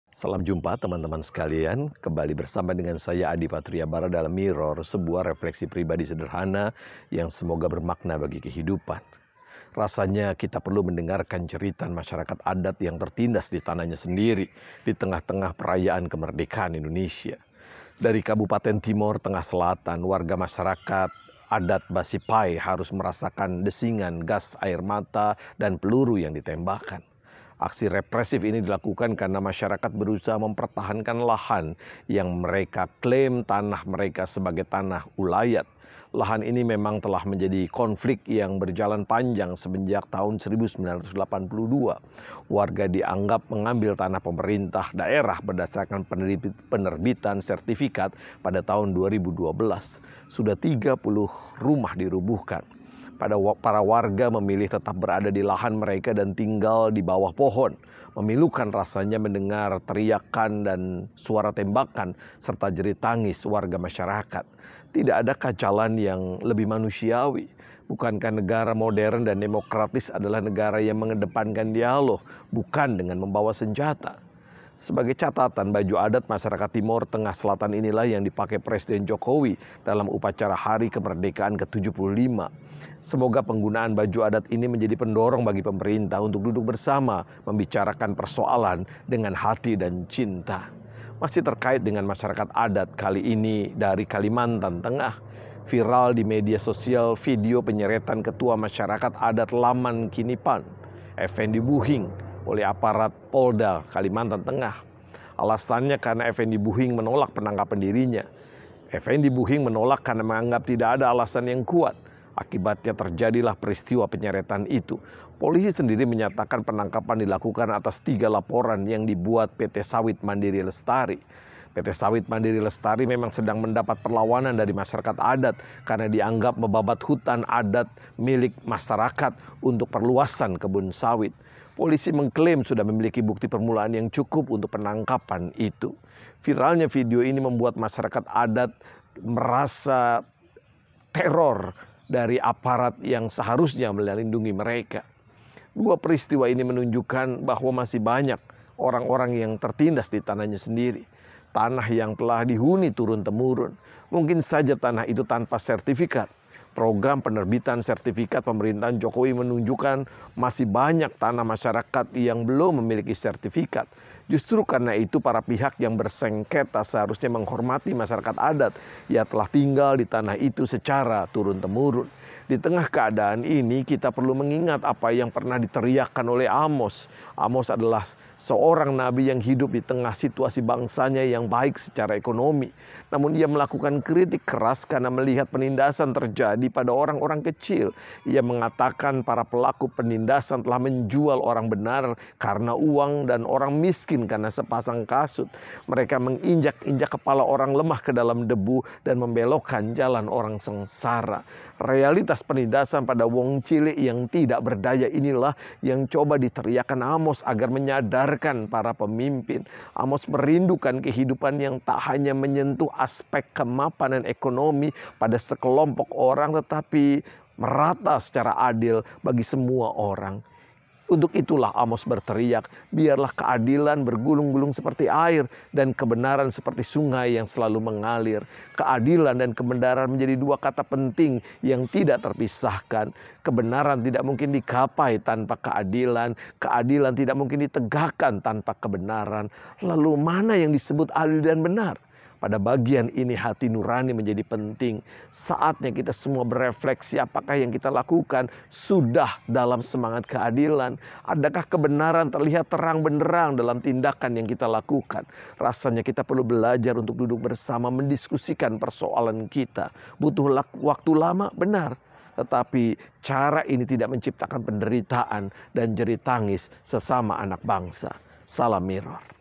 Salam jumpa teman-teman sekalian, kembali bersama dengan saya Adi Patriabara dalam Mirror, sebuah refleksi pribadi sederhana yang semoga bermakna bagi kehidupan. Rasanya kita perlu mendengarkan cerita masyarakat adat yang tertindas di tanahnya sendiri di tengah-tengah perayaan kemerdekaan Indonesia. Dari Kabupaten Timor Tengah Selatan, warga masyarakat adat Basipai harus merasakan desingan gas air mata dan peluru yang ditembakkan. Aksi represif ini dilakukan karena masyarakat berusaha mempertahankan lahan yang mereka klaim tanah mereka sebagai tanah ulayat. Lahan ini memang telah menjadi konflik yang berjalan panjang semenjak tahun 1982. Warga dianggap mengambil tanah pemerintah daerah berdasarkan penerbitan sertifikat pada tahun 2012. Sudah 30 rumah dirubuhkan. Para warga memilih tetap berada di lahan mereka dan tinggal di bawah pohon. Memilukan rasanya mendengar teriakan dan suara tembakan serta jerit tangis warga masyarakat. Tidak adakah jalan yang lebih manusiawi? Bukankah negara modern dan demokratis adalah negara yang mengedepankan dialog, bukan dengan membawa senjata? Sebagai catatan, baju adat masyarakat Timor Tengah Selatan inilah yang dipakai Presiden Jokowi dalam upacara Hari Kemerdekaan ke-75. Semoga penggunaan baju adat ini menjadi pendorong bagi pemerintah untuk duduk bersama, membicarakan persoalan dengan hati dan cinta. Masih terkait dengan masyarakat adat, kali ini dari Kalimantan Tengah. Viral di media sosial video penyeretan Ketua Masyarakat Adat Laman Kinipan, Effendi Buhing, oleh aparat Polda Kalimantan Tengah. Alasannya karena Effendi Buhing menolak penangkapan dirinya. Effendi Buhing menolak karena menganggap tidak ada alasan yang kuat. Akibatnya terjadilah peristiwa penyeretan itu. Polisi sendiri menyatakan penangkapan dilakukan atas 3 laporan yang dibuat PT Sawit Mandiri Lestari. PT Sawit Mandiri Lestari memang sedang mendapat perlawanan dari masyarakat adat karena dianggap membabat hutan adat milik masyarakat untuk perluasan kebun sawit. Polisi mengklaim sudah memiliki bukti permulaan yang cukup untuk penangkapan itu. Viralnya video ini membuat masyarakat adat merasa teror dari aparat yang seharusnya melindungi mereka. Dua peristiwa ini menunjukkan bahwa masih banyak orang-orang yang tertindas di tanahnya sendiri. Tanah yang telah dihuni turun-temurun. Mungkin saja tanah itu tanpa sertifikat. Program penerbitan sertifikat pemerintahan Jokowi menunjukkan masih banyak tanah masyarakat yang belum memiliki sertifikat. Justru karena itu para pihak yang bersengketa seharusnya menghormati masyarakat adat yang telah tinggal di tanah itu secara turun-temurun. Di tengah keadaan ini kita perlu mengingat apa yang pernah diteriakkan oleh Amos. Amos adalah seorang nabi yang hidup di tengah situasi bangsanya yang baik secara ekonomi. Namun dia melakukan kritik keras karena melihat penindasan terjadi pada orang-orang kecil. Ia mengatakan para pelaku penindasan telah menjual orang benar karena uang dan orang miskin karena sepasang kasut. Mereka menginjak-injak kepala orang lemah ke dalam debu dan membelokkan jalan orang sengsara. Realitas penindasan pada wong cilik yang tidak berdaya inilah yang coba diteriakan Amos agar menyadarkan para pemimpin. Amos merindukan kehidupan yang tak hanya menyentuh aspek kemapanan ekonomi pada sekelompok orang tetapi merata secara adil bagi semua orang. Untuk itulah Amos berteriak, biarlah keadilan bergulung-gulung seperti air dan kebenaran seperti sungai yang selalu mengalir. Keadilan dan kebenaran menjadi dua kata penting yang tidak terpisahkan. Kebenaran tidak mungkin digapai tanpa keadilan. Keadilan tidak mungkin ditegakkan tanpa kebenaran. Lalu mana yang disebut adil dan benar? Pada bagian ini hati nurani menjadi penting. Saatnya kita semua berefleksi apakah yang kita lakukan sudah dalam semangat keadilan. Adakah kebenaran terlihat terang benderang dalam tindakan yang kita lakukan. Rasanya kita perlu belajar untuk duduk bersama mendiskusikan persoalan kita. Butuh waktu lama, benar. Tetapi cara ini tidak menciptakan penderitaan dan jerit tangis sesama anak bangsa. Salam Mirror.